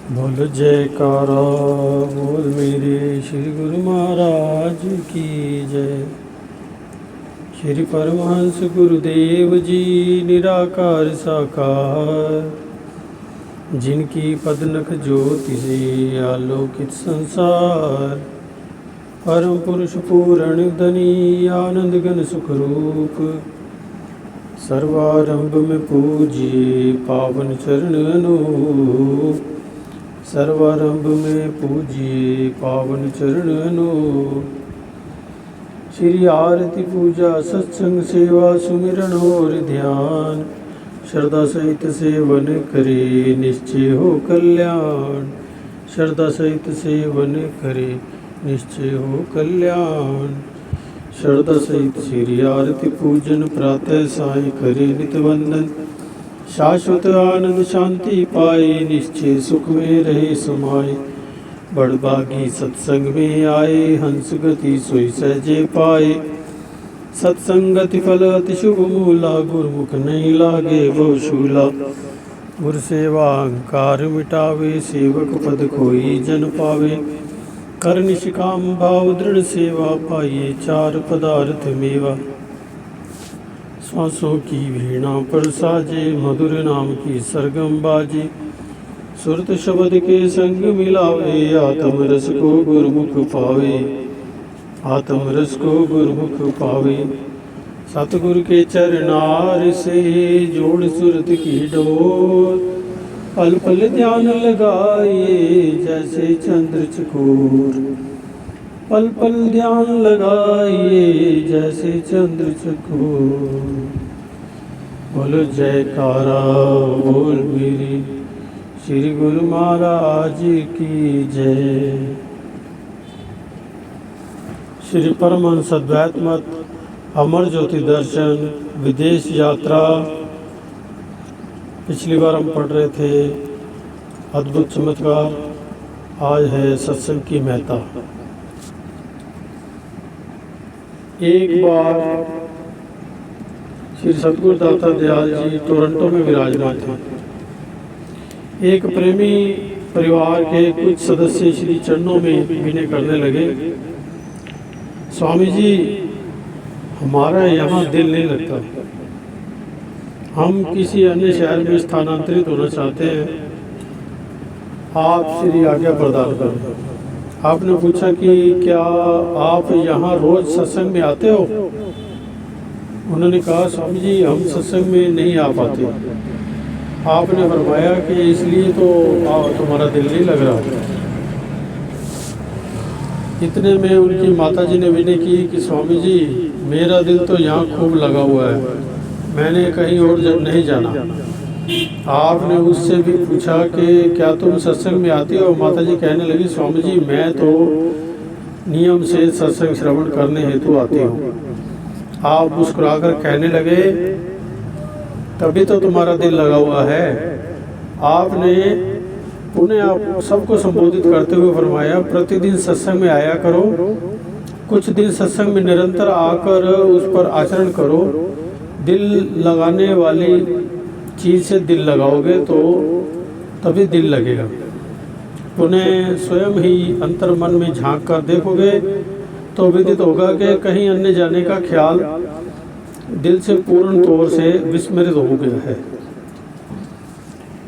बोल जयकारा बोल मेरे श्री गुरु महाराज की जय। श्री परमहंस गुरुदेव जी निराकार साकार, जिनकी पदनख ज्योति से आलोकित संसार। परम पुरुष पूर्ण धनी आनंद घन सुख रूप, सर्वारंभ में पूजिए पावन चरण अनूप। सर्वारंभ में पूजिए पावन चरण अनूप। श्री आरती पूजा सत्संग सेवा सुमिरन और ध्यान, श्रद्धा सहित सेवन करे निश्चय हो कल्याण। श्रद्धा सहित सेवन करे निश्चय हो कल्याण। श्रद्धा सहित श्री आरती पूजन प्रातः साय करे नित वंदन। शाश्वत आनंद शांति पाए निश्चय सुख में रहे समाये। बड़भागी सत्संग में आए हंस गति सोई सहजे पाए। सत्संगति फल अति शुभ मूला, गुरुमुख नहीं लागे वो शूला। गुरु सेवा अहंकार मिटावे, सेवक पद कोई जन पावे। कर निष्काम भाव दृढ़ सेवा, पाइए चार पदार्थ मेवा। श्वासों की वीणा पर साजे, मधुर नाम की सरगम बाजे। सुरत शब्द के संग मिलावे, आत्म रस को गुरुमुख पावे। आत्म रस को गुरुमुख पावे। सतगुरु के चरनार से जोड़ सुरत की डोर। पल पल ध्यान लगाए जैसे चंद्र चकोर। पल पल ध्यान लगाइए जैसे चंद्र चकोर। बोलो जयकारा बोल मेरी श्री गुरु महाराज की जय। श्री परमहंस अद्वैत मत, अमर ज्योति दर्शन, विदेश यात्रा। पिछली बार हम पढ़ रहे थे अद्भुत चमत्कार। आज है सत्संग की महत्ता। एक बार श्री सतगुरु दाता दयाल जी टोरंटो में विराजमान थे। एक प्रेमी परिवार के कुछ सदस्य श्री चरणों में विनय करने लगे, स्वामी जी हमारा यहाँ दिल नहीं लगता, हम किसी अन्य शहर में स्थानांतरित होना चाहते हैं, आप श्री आज्ञा प्रदान करें। आपने पूछा कि क्या आप यहाँ रोज सत्संग में आते हो? उन्होंने कहा स्वामी जी हम सत्संग में नहीं आ पाते। आपने फरमाया कि इसलिए तो तुम्हारा दिल नहीं लग रहा। इतने में उनकी माताजी ने विनय की कि स्वामी जी मेरा दिल तो यहाँ खूब लगा हुआ है, मैंने कहीं और नहीं जाना। आपने उससे भी पूछा कि क्या तुम सत्संग में आती हो? माताजी कहने लगी स्वामी जी मैं तो नियम से सत्संग श्रवण करने हेतु आती हूँ। आप मुस्कुराकर कहने लगे तभी तो तुम्हारा दिल लगा हुआ है। आपने पुनः आप सबको संबोधित करते हुए फरमाया प्रतिदिन सत्संग में आया करो, कुछ दिन सत्संग में निरंतर आकर उस पर आचरण करो। दिल लगाने वाली चीज़ से दिल लगाओगे तो तभी दिल लगेगा। पुनः स्वयं ही अंतर मन में झांक कर देखोगे तो विदित होगा कि कहीं अन्य जाने का ख्याल दिल से पूर्ण तौर से विस्मृत हो गया है।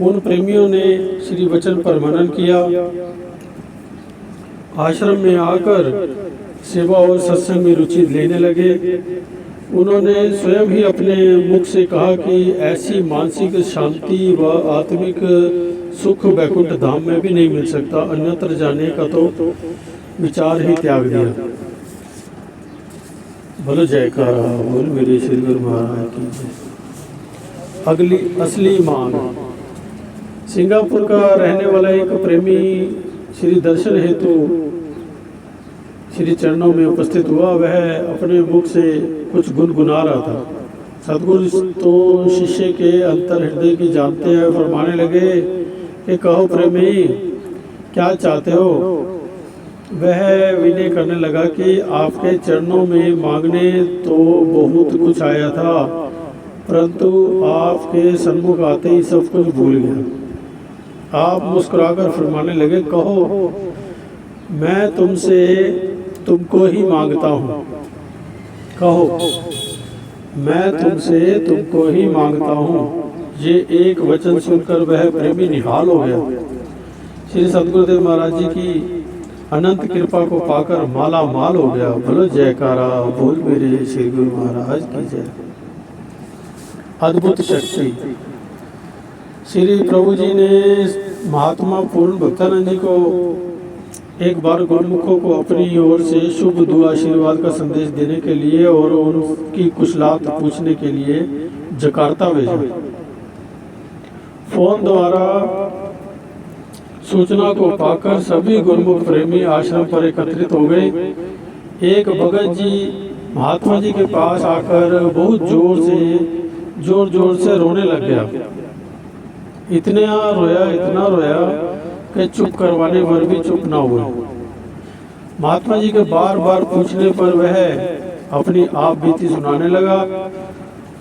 उन प्रेमियों ने श्री वचन पर मनन किया, आश्रम में आकर सेवा और सत्संग में रुचि लेने लगे। उन्होंने स्वयं ही अपने मुख से कहा कि ऐसी मानसिक शांति व आत्मिक सुख वैकुंठ धाम में भी नहीं मिल सकता, अन्यत्र जाने का तो विचार ही त्याग दिया। बोलो जयकारा बोल मेरे श्री गुरु महाराज की जय। अगली असली मांग। सिंगापुर का रहने वाला एक प्रेमी श्री दर्शन हेतु श्री चरणों में उपस्थित हुआ। वह अपने मुख से कुछ गुनगुना रहा था। सतगुरु तो शिष्य के अंतर हृदय की जानते हैं, फरमाने लगे कि कहो प्रेमी क्या चाहते हो? वह विनय करने लगा कि आपके चरणों में मांगने तो बहुत कुछ आया था, परंतु आपके सन्मुख आते ही सब कुछ भूल गया। आप मुस्कुराकर फरमाने लगे, कहो मैं तुमसे तुमको ही मांगता हूँ। कहो मैं तुमसे तुमको ही मांगता हूँ। ये एक वचन सुनकर वह प्रेमी निहाल हो गया। श्री सदगुरुदेव महाराज जी की अनंत कृपा को पाकर माला माल हो गया। बोलो जयकारा बोल मेरे श्री गुरु महाराज की जय। अद्भुत शक्ति। श्री प्रभु जी ने महात्मा पूर्ण भक्तानंद जी को एक बार गुरुमुखों को अपनी ओर से शुभ दुआ आशीर्वाद का संदेश देने के लिए और उनकी कुशलात पूछने के लिए जकार्ता भेजा। फोन द्वारा सूचना को पाकर सभी गुरुमुख प्रेमी आश्रम पर एकत्रित हो गए। एक भगत जी महात्मा जी के पास आकर बहुत जोर जोर से रोने लग गया। इतना रोया कि चुप करवाने पर भी चुप ना हुए। महात्मा जी के बार बार पूछने पर वह अपनी आप बीती सुनाने लगा।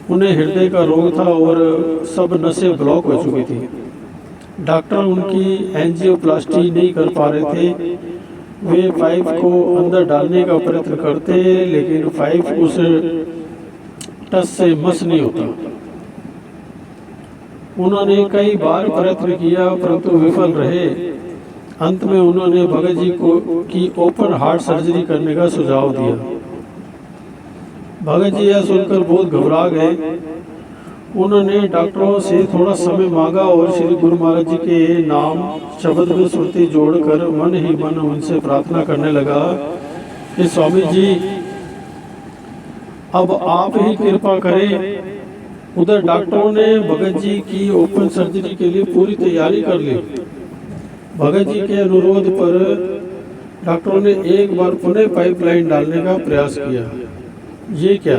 उन्हें हृदय का रोग था और सब नसें ब्लॉक हो चुकी थी। डॉक्टर उनकी एंजियोप्लास्टी नहीं कर पा रहे थे। वे पाइप को अंदर डालने का प्रयत्न करते, लेकिन पाइप उस टस से मस नहीं होता। उन्होंने कई बार प्रयत्न किया परंतु विफल रहे। अंत में उन्होंने भगत जी की ओपन हार्ट सर्जरी करने का सुझाव दिया। भगत जी यह सुनकर बहुत घबरा गए। उन्होंने डॉक्टरों से थोड़ा समय मांगा और श्री गुरु महाराज जी के नाम शब्द में सुरती जोड़कर मन ही मन उनसे प्रार्थना करने लगा कि स्वामी जी अब आप ही कृपा करें। उधर डॉक्टरों ने भगत जी की ओपन सर्जरी के लिए पूरी तैयारी कर ली। भगत जी के अनुरोध पर डॉक्टरों ने एक बार पुनः पाइपलाइन डालने का प्रयास किया। ये क्या,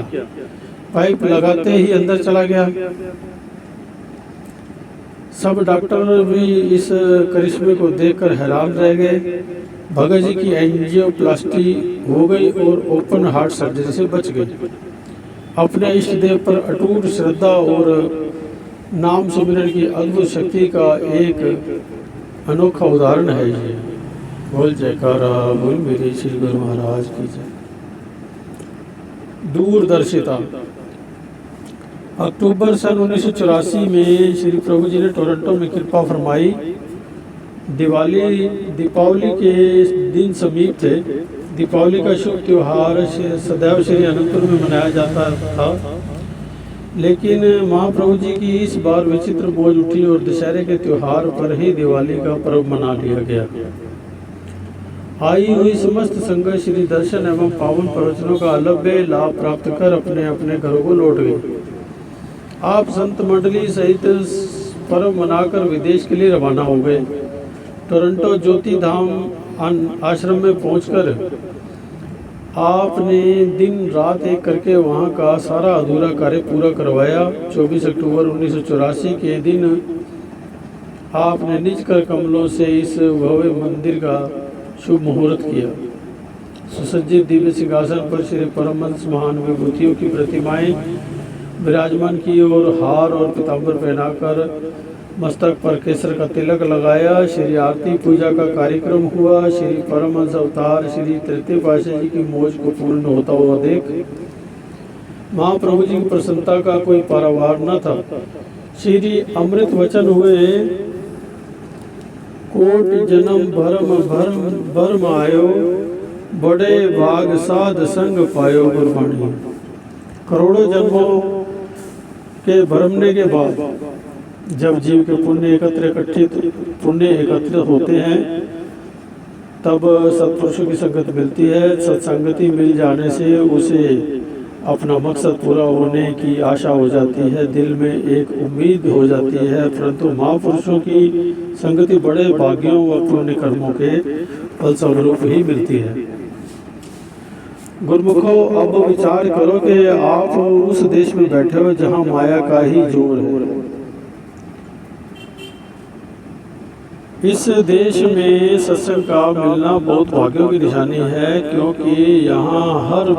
पाइप लगाते ही अंदर चला गया। सब डॉक्टर भी इस करिश्मे को देखकर हैरान रह गए। भगत जी की एंजियोप्लास्टी हो गई और ओपन हार्ट सर्जरी से बच गई। अपने इष्ट देव पर अटूट श्रद्धा और नाम सुमिरन की अद्भुत शक्ति का एक अनोखा उदाहरण है ये। बोल जयकारा बोल मेरे श्री गुरु महाराज की जय। दूरदर्शिता। अक्टूबर सन 1984 में श्री प्रभु जी ने टोरंटो में कृपा फरमाई। दीपावली के दिन समीप थे। दीपावली का शुभ त्यौहार सदैव श्री अनंतपुर में मनाया जाता था, लेकिन महाप्रभु जी की इस बार विचित्र बोझ उठी और दशहरे के त्योहार पर ही दिवाली का पर्व मना लिया गया। आई हुई समस्त संगत श्री दर्शन एवं पावन प्रवचनों का अलभ्य लाभ प्राप्त कर अपने अपने घरों को लौट गए। आप संत मंडली सहित पर्व मनाकर विदेश के लिए रवाना हो गए। टोरंटो ज्योति धाम आश्रम में पहुंचकर आपने दिन रात एक करके वहां का सारा अधूरा कार्य पूरा करवाया। 24 अक्टूबर 1984 के दिन आपने निज कर कमलों से इस भव्य मंदिर का शुभ मुहूर्त किया। सुसज्जित दिव्य सिंहासन पर श्री परमहंस महान विभूतियों की प्रतिमाएं विराजमान की और हार और पीताम्बर पहनाकर मस्तक पर केसर का तिलक लगाया। श्री आरती पूजा का कार्यक्रम हुआ। श्री परमहंस अवतार श्री तृतीय पातशाह जी की मौज को पूर्ण होता हुआ देख महाप्रभु जी की प्रसन्नता का कोई पारावार न था। श्री अमृत वचन हुए, कोटि जन्म भरम आयो, बड़े भाग साध संग पायो गुरबाणी। करोड़ों जन्मों के भरमने के बाद जब जीव के पुण्य एकत्रित होते हैं तब सत्पुरुषों की संगत मिलती है। सत्संगति मिल जाने से उसे अपना मकसद पूरा होने की आशा हो जाती है, दिल में एक उम्मीद हो जाती है। परंतु महापुरुषों की संगति बड़े भाग्यों व पुण्य कर्मों के फलस्वरूप ही मिलती है। गुरुमुखो, अब विचार करो कि आप उस देश में बैठे हो जहाँ माया का ही जोर है। इस देश में सत्संग का मिलना बहुत भाग्यों की निशानी है, क्योंकि यहाँ हर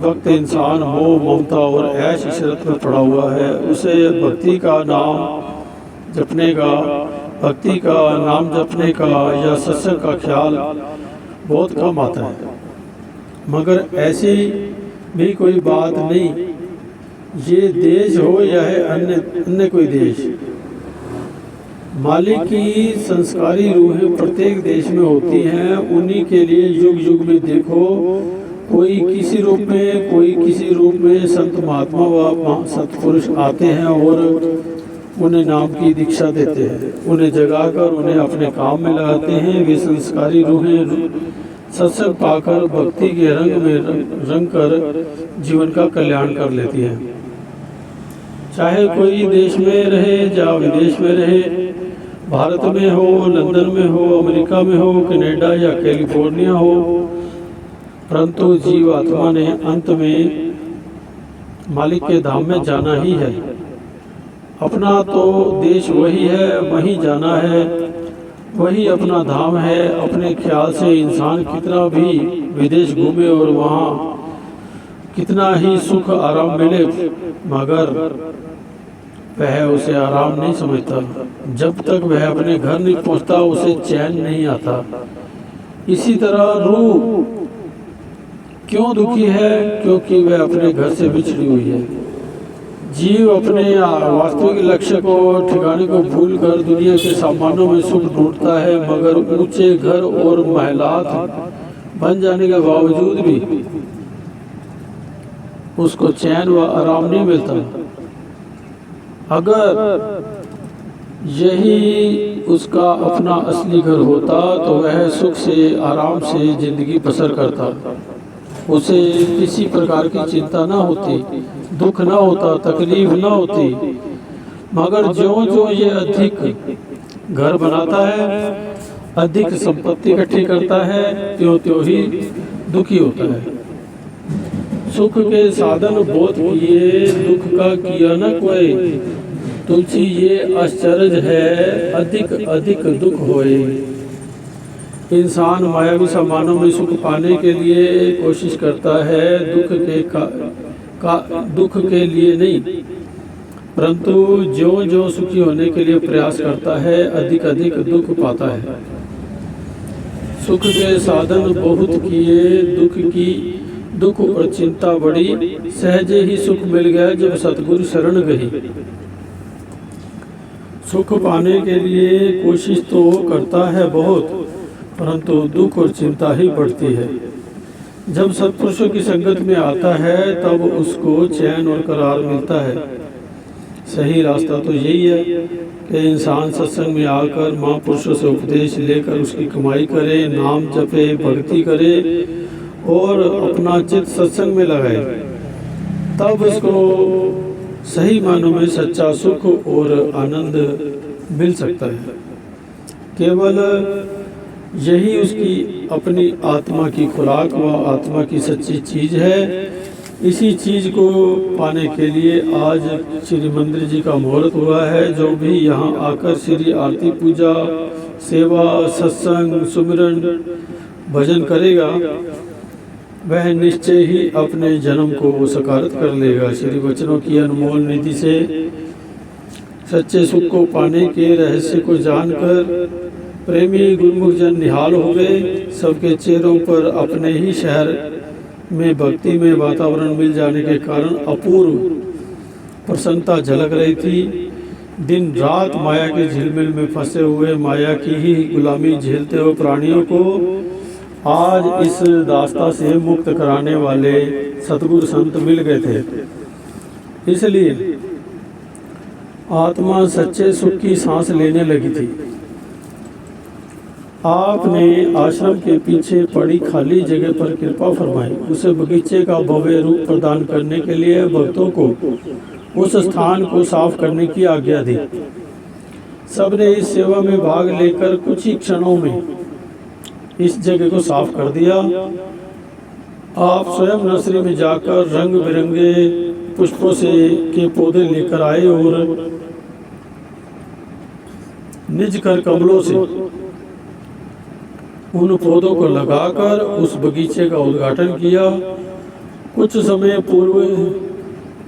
वक्त इंसान मोह ममता और ऐश इशरत में पड़ा हुआ है। उसे भक्ति का नाम जपने का भक्ति का, नाम जपने का या सत्संग का ख्याल बहुत कम आता है। मगर ऐसी भी कोई बात नहीं, ये देश हो या है अन्य कोई देश, मालिक की संस्कारी रूहें प्रत्येक देश में होती हैं। उन्हीं के लिए युग युग में देखो, कोई किसी रूप में, कोई किसी रूप में संत महात्मा व सत्पुरुष आते हैं और उन्हें नाम की दीक्षा देते हैं, उन्हें जगाकर उन्हें अपने काम में लगाते हैं। वे संस्कारी रूहें सत्संग पाकर भक्ति के रंग में रंग कर जीवन का कल्याण कर लेती हैं। चाहे कोई देश में रहे या विदेश में रहे, भारत में हो, लंदन में हो, अमेरिका में हो, कनाडा या कैलिफोर्निया हो, परंतु जीव आत्मा ने अंत में मालिक के धाम में जाना ही है। अपना तो देश वही है, वहीं जाना है, वही अपना धाम है। अपने ख्याल से इंसान कितना भी विदेश घूमे और वहाँ कितना ही सुख आराम मिले, मगर वह उसे आराम नहीं समझता। जब तक वह अपने घर नहीं पहुँचता उसे चैन नहीं आता। इसी तरह रूह क्यों दुखी है? क्योंकि वह अपने घर से बिछड़ी हुई है। जीव अपने वास्तविक लक्ष्य को, ठिकाने को भूलकर दुनिया के सामानों में सुख ढूंढता है, मगर ऊंचे घर और महलात बन जाने के बावजूद भी उसको चैन व आराम नहीं मिलता। अगर यही उसका अपना असली घर होता तो वह सुख से, आराम से जिंदगी बसर करता। उसे किसी प्रकार की चिंता ना होती, दुख ना होता, तकलीफ ना होती। मगर जो जो ये अधिक घर बनाता है, अधिक संपत्ति इकट्ठी करता है, त्यों त्यों ही दुखी होता है। सुख के साधन बहुत किए, दुख का किया न कोई। तुलसी ये आश्चर्य है, अधिक अधिक दुख होए। इंसान मायावी सामानों में सुख पाने के लिए कोशिश करता है, दुख के लिए नहीं, परंतु जो जो सुखी होने के लिए प्रयास करता है, अधिक अधिक दुख पाता है। सुख के साधन बहुत किए, दुख और चिंता बढ़ी। सहजे ही सुख मिल गया जब सतगुरु शरण गई। सुख पाने के लिए कोशिश तो करता है बहुत, परंतु दुख और चिंता ही बढ़ती है। जब सत्पुरुषों की संगत में आता है तब उसको चैन और करार मिलता है। सही रास्ता तो यही है कि इंसान सत्संग में आकर महापुरुषों से उपदेश लेकर उसकी कमाई करे, नाम जपे, भक्ति करे और अपना चित्त सत्संग में लगाए। तब उसको सही मानों में सच्चा सुख और आनंद मिल सकता है। केवल यही उसकी अपनी आत्मा की खुराक व आत्मा की सच्ची चीज़ है। इसी चीज़ को पाने के लिए आज श्री मंदिर जी का मुहूर्त हुआ है। जो भी यहाँ आकर श्री आरती, पूजा, सेवा, सत्संग, सुमिरन, भजन करेगा वह निश्चय ही अपने जन्म को सकारात कर लेगा। श्री वचनों की अनमोल निधि से सच्चे सुख को पाने के रहस्य को जानकर प्रेमी गुरुमुख जन निहाल हो गए। सबके चेहरों पर अपने ही शहर में भक्ति में वातावरण मिल जाने के कारण अपूर्व प्रसन्नता झलक रही थी। दिन रात माया के झिलमिल में फंसे हुए, माया की ही गुलामी झेलते हुए प्राणियों को आज इस दास्ता से मुक्त कराने वाले सतगुरु संत मिल गए थे। इसलिए आत्मा सच्चे सुख की सांस लेने लगी थी। आपने आश्रम के पीछे पड़ी खाली जगह पर कृपा फरमाई। उसे बगीचे का भव्य रूप प्रदान करने के लिए भक्तों को उस स्थान को साफ करने की आज्ञा दी। सबने इस सेवा में भाग लेकर कुछ ही क्षणों में इस जगह को साफ कर दिया। आप स्वयं नर्सरी में जाकर रंग बिरंगे पुष्पों से के पौधे लेकर आए और निज कर कमलों से उन पौधों को लगाकर उस बगीचे का उद्घाटन किया। कुछ समय पूर्व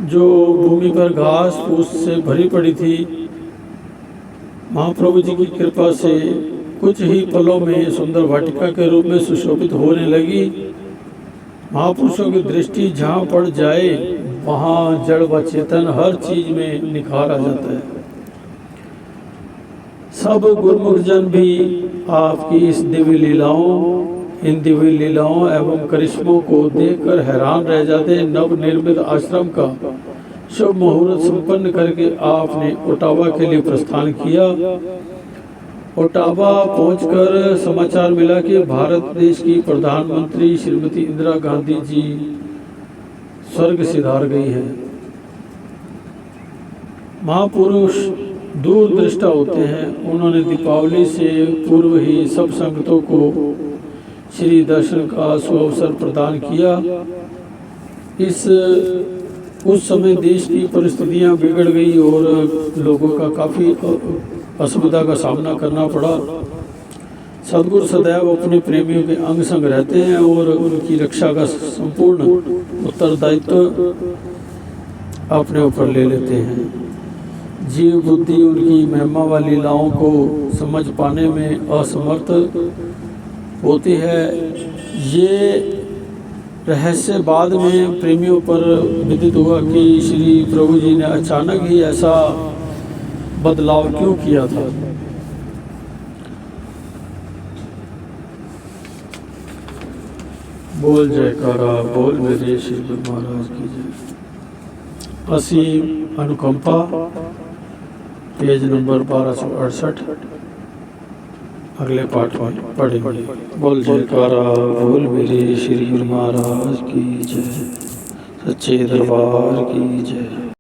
जो भूमि पर घास फूस से भरी पड़ी थी महाप्रभु जी की कृपा से कुछ ही पलों में सुंदर वाटिका के रूप में सुशोभित होने लगी। महापुरुषों की दृष्टि जहाँ पड़ जाए वहाँ जड़ व चेतन हर चीज में निखार आ जाता है। सब गुरुमुख जन भी आपकी इस दिव्य लीलाओं, इन दिव्य लीलाओं एवं करिश्मों को देखकर हैरान रह जाते। नव निर्मित आश्रम का शुभ मुहूर्त संपन्न करके आपने ओटावा के लिए प्रस्थान किया। ओटावा पहुंचकर समाचार मिला कि भारत देश की प्रधानमंत्री श्रीमती इंदिरा गांधी जी स्वर्ग सिधार गई हैं। महापुरुष दूरदृष्टा होते हैं। उन्होंने दीपावली से पूर्व ही सब संगतों को श्री दर्शन का सुअवसर प्रदान किया। उस समय देश की परिस्थितियां बिगड़ गई और लोगों का काफ़ी असुविधा का सामना करना पड़ा। सदगुरु सदैव अपने प्रेमियों के अंग संग रहते हैं और उनकी रक्षा का संपूर्ण उत्तरदायित्व अपने ऊपर ले लेते हैं। जीव बुद्धि उनकी महिमा व लीलाओं को समझ पाने में असमर्थ होती है। ये रहस्य बाद में प्रेमियों पर विदित हुआ कि श्री प्रभु जी ने अचानक ही ऐसा बदलाव क्यों किया था। बोल जयकारा बोल मेरे श्री गुरु महाराज की जय। असीम अनुकंपा, पेज नंबर 1268, अगले पाठ में पढ़ेंगे। बोल जयकारा बोल मेरे श्री गुरु महाराज की जय। सच्चे दरबार की जय।